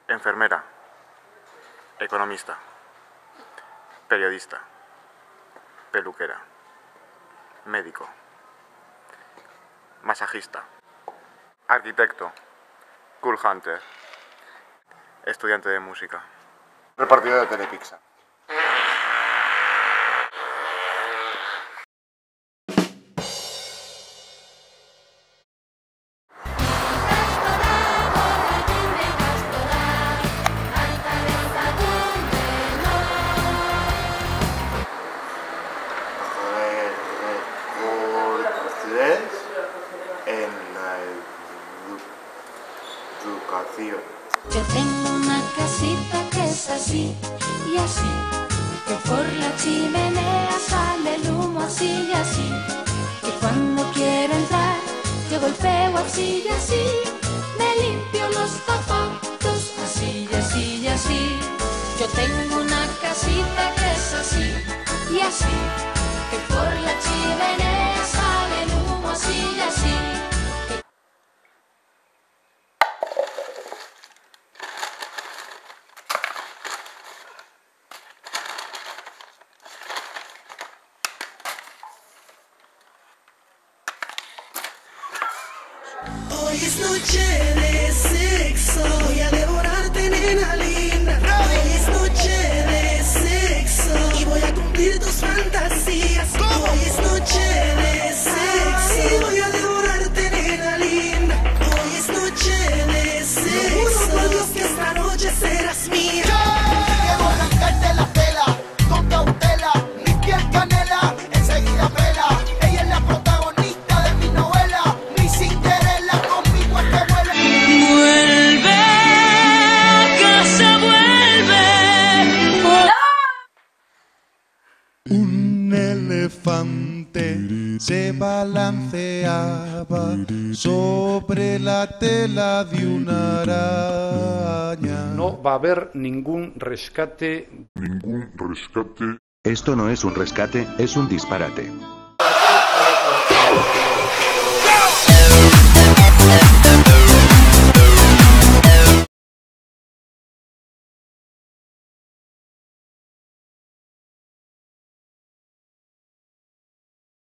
Enfermera, economista, periodista, peluquera, médico, masajista, arquitecto, cool hunter, estudiante de música, repartidor de Telepizza. En la educación. Yo tengo una casita que es así y así, que por la chimenea sale el humo así y así, que cuando quiero entrar yo golpeo así y así, me limpio los zapatos así y así y así. Yo tengo una casita que es así y así, que por la chimenea sale el humo así y así. Hoy es noche de sexo, voy a devorarte, nena linda. Hoy es noche de sexo y voy a cumplir tus fantasías. Hoy es noche de sexo y voy a devorarte, nena linda. Hoy es noche de sexo, juro por Dios que esta noche serás mía. Quiero arrancarte la tela, con cautela, mi piel canela, enseguida pela. Ella es la protagonista de mi novela, mi Cinderella conmigo es que vuela. Vuelve a casa, vuelve. Un elefante se balanceaba sobre la tela de una araña. No va a haber ningún rescate. Esto no es un rescate, es un disparate.